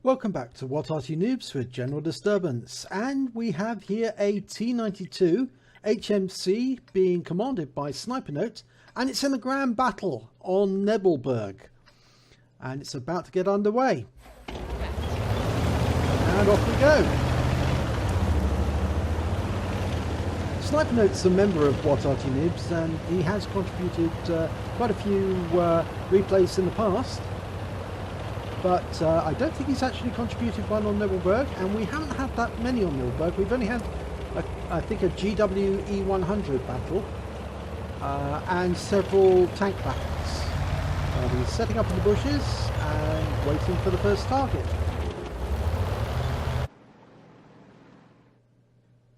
Welcome back to What Arty Noobs with General Disturbance, and we have here a T92 HMC being commanded by Sniper Note, and it's in a grand battle on Nebelburg, and it's about to get underway. And off we go. Sniper Note's a member of What Arty Noobs, and he has contributed quite a few replays in the past. But I don't think he's actually contributed one on Nebelburg, and we haven't had that many on Nebelburg. We've only had, I think, a GWE100 battle and several tank battles. He's setting up in the bushes and waiting for the first target.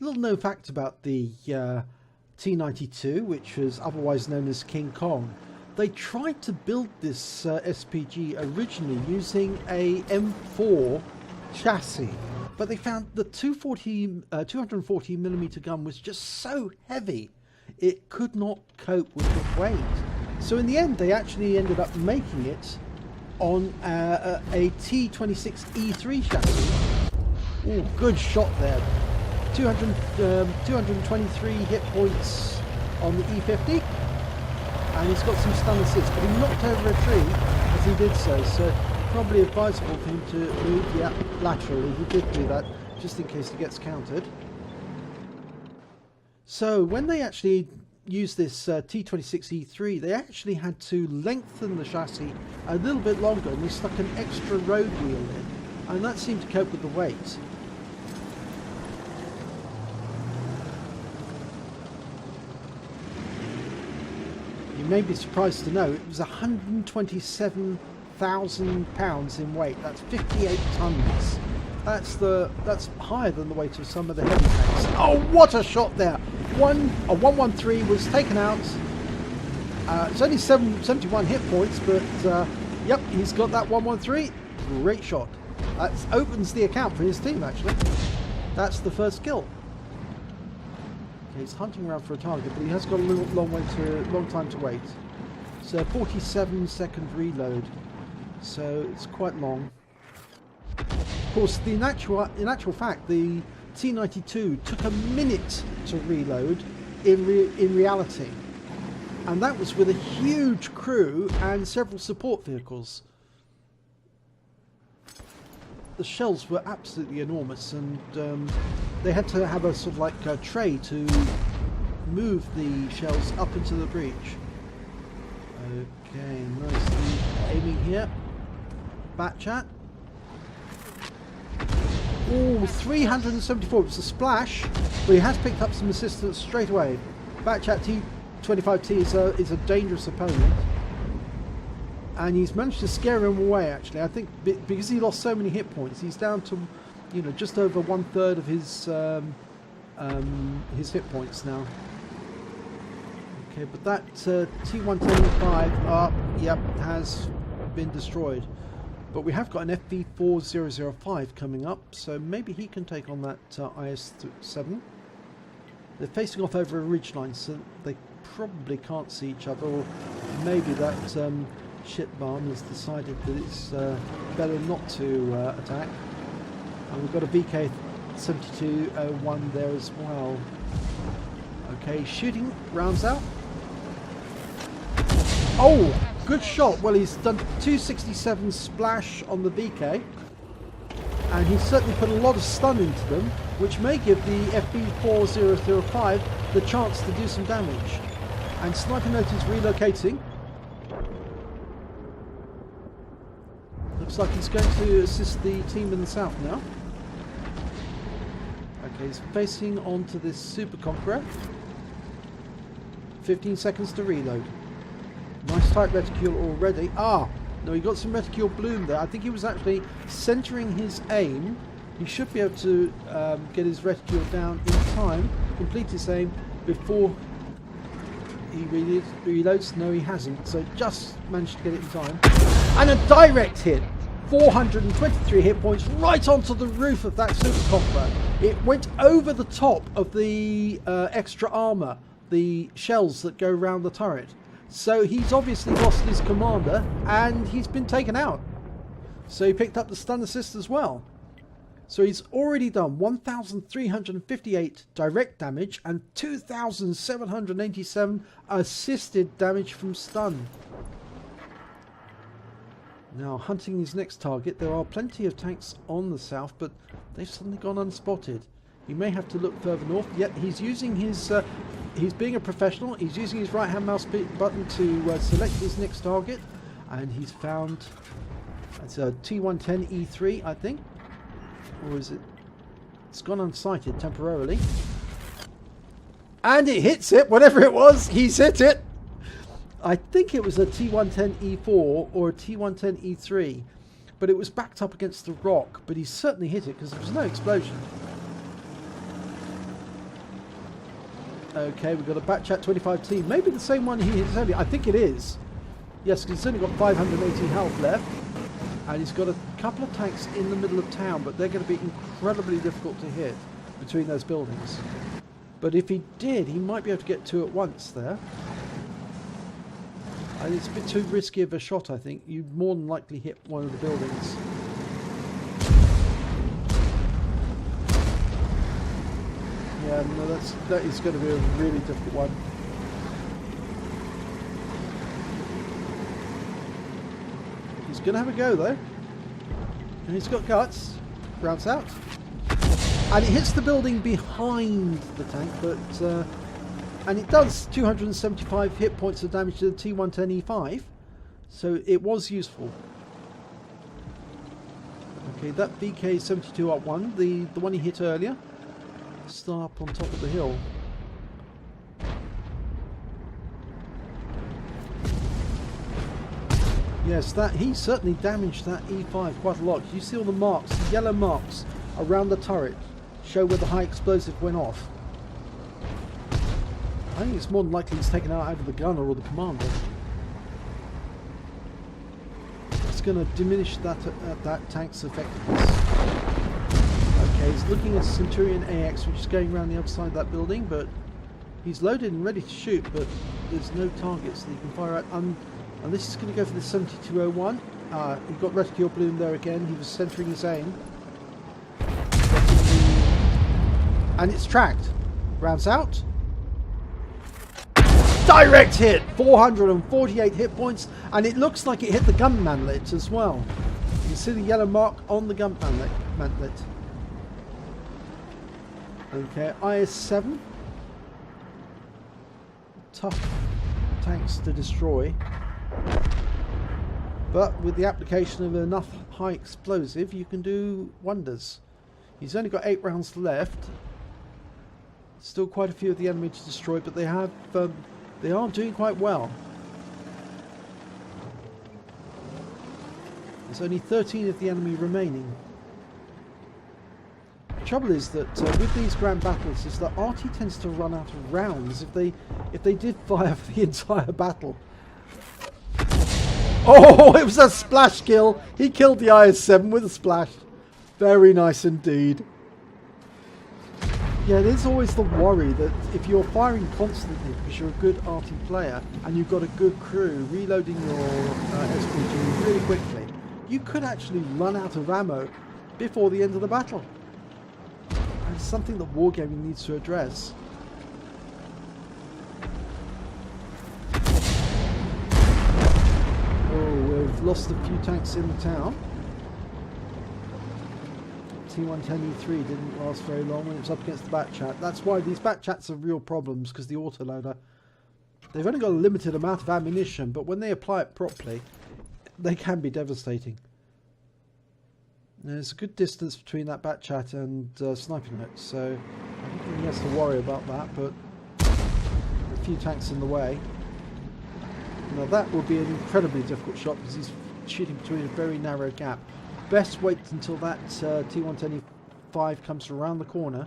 Little known fact about the T92, which was otherwise known as King Kong. They tried to build this SPG originally using a M4 chassis, but they found the 240mm gun was just so heavy it could not cope with the weight. So in the end they actually ended up making it on a T26E3 chassis. Oh, good shot there. 223 hit points on the E50. And he's got some stun assist, but he knocked over a tree as he did so, so probably advisable for him to move laterally. He did do that, just in case he gets countered. So when they actually used this T26E3, they actually had to lengthen the chassis a little bit longer, and they stuck an extra road wheel in, and that seemed to cope with the weight. You may be surprised to know it was 127,000 pounds in weight. That's 58 tons. That's higher than the weight of some of the heavy tanks. Oh, what a shot there! A 113 was taken out. It's only 71 hit points, but yep, he's got that 113. Great shot. That opens the account for his team. Actually, that's the first kill. He's hunting around for a target, but he has got a long time to wait. So 47-second reload, so it's quite long. Of course, in actual fact, the T92 took a minute to reload in reality, and that was with a huge crew and several support vehicles. The shells were absolutely enormous, and they had to have a sort of like a tray to move the shells up into the breach. Okay, nicely aiming here. Bat chat. Oh, 374. It's a splash, but he has picked up some assistance straight away. Bat chat T25T is a dangerous opponent. And he's managed to scare him away, actually. I think because he lost so many hit points, he's down to, you know, just over 1/3 of his hit points now. Okay, but that T125, yep, has been destroyed. But we have got an FV4005 coming up, so maybe he can take on that IS-7. They're facing off over a ridgeline, so they probably can't see each other, or maybe that shit bomb has decided that it's better not to attack. And we've got a VK7201 there as well. Okay, shooting rounds out. Oh, good shot. Well, he's done 267 splash on the VK, and he's certainly put a lot of stun into them, which may give the FV4005 the chance to do some damage. And Sniper Note is relocating. Looks like he's going to assist the team in the south now. Okay, he's facing onto this Super Conqueror. 15 seconds to reload. Nice tight reticule already. Ah, no, he got some reticule bloom there. I think he was actually centering his aim. He should be able to get his reticule down in time, complete his aim before he reloads. No, he hasn't. So just managed to get it in time. And a direct hit. 423 hit points right onto the roof of that Super Conqueror. It went over the top of the extra armour, the shells that go around the turret. So he's obviously lost his commander, and he's been taken out. So he picked up the stun assist as well. So he's already done 1,358 direct damage and 2,787 assisted damage from stun. Now hunting his next target. There are plenty of tanks on the south, but they've suddenly gone unspotted. He may have to look further north. Yet he's using his... he's being a professional. He's using his right hand mouse button to select his next target. And he's found... It's a T110E3, I think. Or is it? It's gone unsighted temporarily. And it hits it, whatever it was, he's hit it. I think it was a T110E4 or a T110E3. But it was backed up against the rock. But he certainly hit it because there was no explosion. Okay, we've got a Batchat 25T. Maybe the same one he hit earlier. I think it is. Yes, because he's only got 580 health left. And he's got a couple of tanks in the middle of town, but they're going to be incredibly difficult to hit between those buildings. But if he did, he might be able to get two at once there. And it's a bit too risky of a shot, I think. You'd more than likely hit one of the buildings. Yeah, no, that is going to be a really difficult one. He's going to have a go though, and he's got guts. Rounds out, and it hits the building behind the tank, but and it does 275 hit points of damage to the T110E5, so it was useful. Okay, that VK72R1, the one he hit earlier, still up on top of the hill. Yes, that he certainly damaged that E5 quite a lot. You see all the marks, the yellow marks around the turret show where the high explosive went off. I think it's more than likely he's taken out either the gunner or the commander. It's going to diminish that tank's effectiveness. Okay, he's looking at Centurion AX, which is going around the other side of that building, but he's loaded and ready to shoot, but there's no targets that he can fire at. And this is going to go for the 7201. He got reticule bloom there again. He was centering his aim. And it's tracked. Rounds out. Direct hit! 448 hit points. And it looks like it hit the gun manlet as well. You can see the yellow mark on the gun manlet. Okay, IS-7. Tough tanks to destroy. But with the application of enough high explosive, you can do wonders. He's only got 8 rounds left. Still quite a few of the enemy to destroy, but they are doing quite well. There's only 13 of the enemy remaining. The trouble is that with these grand battles, is that Arty tends to run out of rounds if they did fire for the entire battle. Oh, it was a splash kill. He killed the IS-7 with a splash. Very nice indeed. Yeah, there's always the worry that if you're firing constantly because you're a good Arty player and you've got a good crew, reloading your SPG really quickly, you could actually run out of ammo before the end of the battle. And it's something that wargaming needs to address. We've lost a few tanks in the town. T110E3 didn't last very long when it was up against the Batchat. That's why these Batchats are real problems, because the autoloader, they've only got a limited amount of ammunition, but when they apply it properly, they can be devastating. There's a good distance between that Batchat and sniping net, so I don't think he has to worry about that, but a few tanks in the way. Now that will be an incredibly difficult shot because he's shooting between a very narrow gap. Best wait until that T110E5 comes around the corner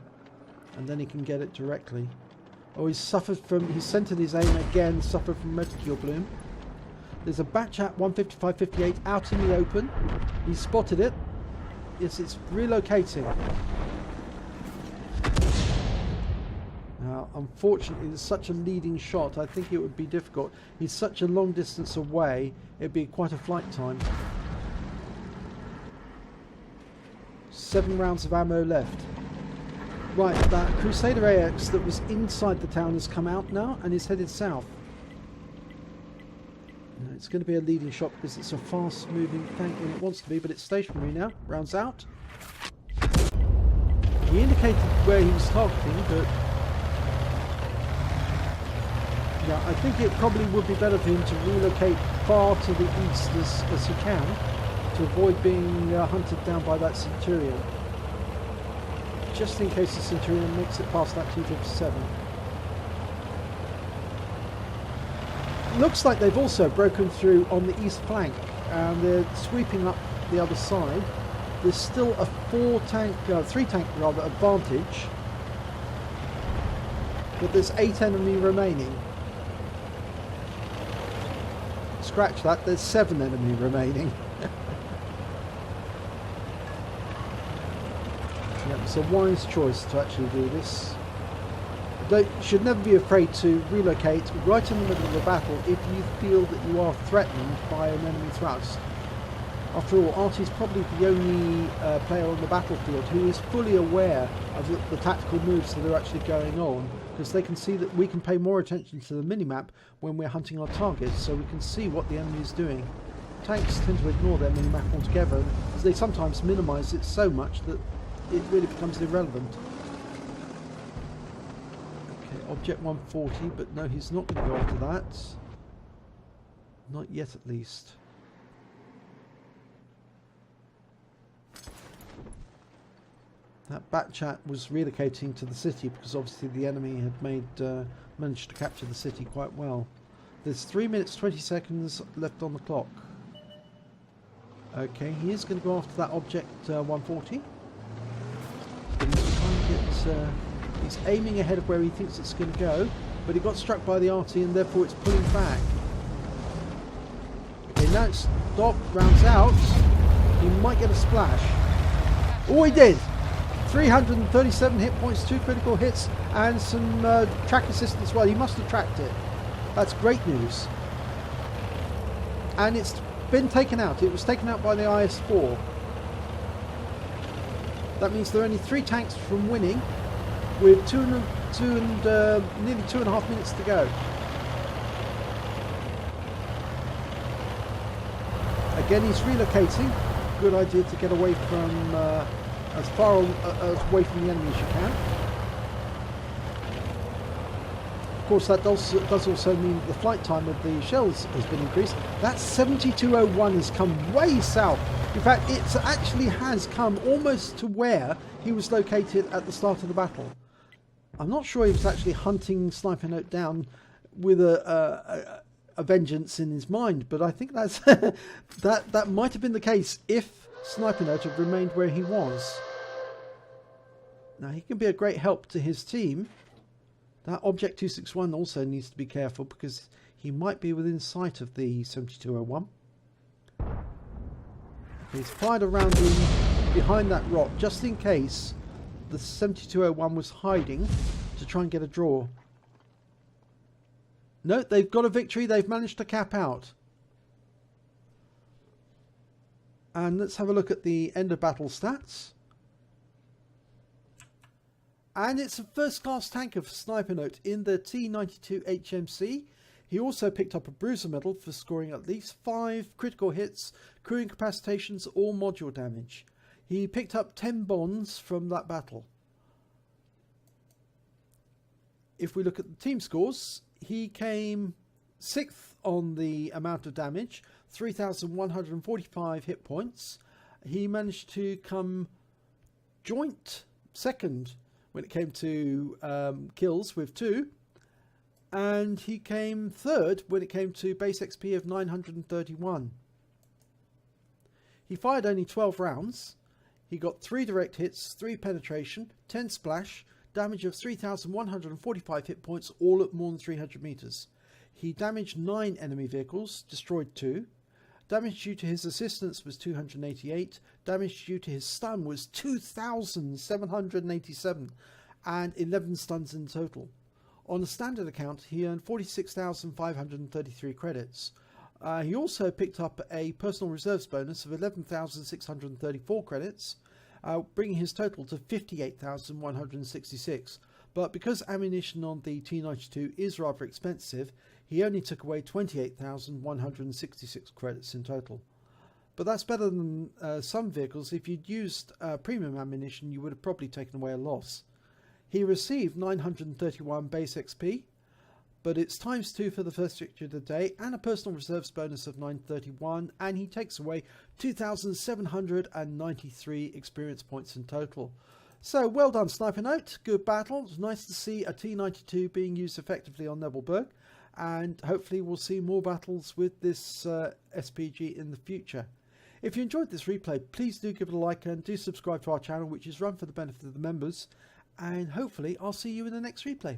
and then he can get it directly. Oh, he's centered his aim again, suffered from reticule bloom. There's a Batchat 155-58 out in the open. He's spotted it. Yes, it's relocating. Now, unfortunately, there's such a leading shot, I think it would be difficult. He's such a long distance away, it'd be quite a flight time. 7 rounds of ammo left. Right, that Crusader AX that was inside the town has come out now and is headed south. It's going to be a leading shot because it's a fast moving tank when it wants to be, but it's stationary now. Rounds out. He indicated where he was targeting, but yeah, I think it probably would be better for him to relocate far to the east as he can to avoid being hunted down by that Centurion. Just in case the Centurion makes it past that T57. Looks like they've also broken through on the east flank and they're sweeping up the other side. There's still a 3 tank advantage, but there's 8 enemy remaining. Scratch that, there's 7 enemy remaining. Yeah, it's a wise choice to actually do this. You should never be afraid to relocate right in the middle of the battle if you feel that you are threatened by an enemy thrust. After all, Arty's probably the only player on the battlefield who is fully aware of the tactical moves that are actually going on, because they can see that we can pay more attention to the minimap when we're hunting our targets, so we can see what the enemy is doing. Tanks tend to ignore their minimap altogether, because they sometimes minimise it so much that it really becomes irrelevant. Object 140, but no, he's not going to go after that. Not yet, at least. That Batchat was relocating to the city because obviously the enemy had managed to capture the city quite well. There's 3 minutes 20 seconds left on the clock. Okay, he is going to go after that object 140. But he's trying to get... he's aiming ahead of where he thinks it's going to go, but he got struck by the Arty and therefore it's pulling back. Okay, now it's stopped, rounds out. He might get a splash. Oh, he did! 337 hit points, 2 critical hits, and some track assist as well. He must have tracked it. That's great news. And it's been taken out. It was taken out by the IS-4. That means there are only 3 tanks from winning, with nearly 2.5 minutes to go. Again, he's relocating. Good idea to get away from as far away from the enemy as you can. Of course, that does also mean that the flight time of the shells has been increased. That 7201 has come way south. In fact, it actually has come almost to where he was located at the start of the battle. I'm not sure he was actually hunting Sniper Note down with a vengeance in his mind, but I think that's that might have been the case if Sniper Note had remained where he was. Now he can be a great help to his team. That Object 261 also needs to be careful because he might be within sight of the 7201. He's fired around him behind that rock just in case the 7201 was hiding to try and get a draw. No, they've got a victory. They've managed to cap out. And let's have a look at the end of battle stats. And it's a first class tanker for Sniper Note in the T92 HMC. He also picked up a Bruiser medal for scoring at least 5 critical hits, crew incapacitations or module damage. He picked up 10 bonds from that battle. If we look at the team scores, he came 6th on the amount of damage, 3,145 hit points. He managed to come joint 2nd when it came to kills with 2. And he came 3rd when it came to base XP of 931. He fired only 12 rounds. He got 3 direct hits, 3 penetration, 10 splash, damage of 3,145 hit points, all at more than 300 meters. He damaged 9 enemy vehicles, destroyed 2. Damage due to his assistance was 288. Damage due to his stun was 2,787 and 11 stuns in total. On a standard account, he earned 46,533 credits. He also picked up a personal reserves bonus of 11,634 credits, bringing his total to 58,166. But because ammunition on the T92 is rather expensive, he only took away 28,166 credits in total. But that's better than some vehicles. If you'd used premium ammunition, you would have probably taken away a loss. He received 931 base XP, but it's ×2 for the first victory of the day and a personal reserves bonus of 931, and he takes away 2,793 experience points in total. So well done, Sniper Note. Good battle. It's nice to see a T92 being used effectively on Nebelburg, and hopefully we'll see more battles with this SPG in the future. If you enjoyed this replay, please do give it a like and do subscribe to our channel, which is run for the benefit of the members, and hopefully I'll see you in the next replay.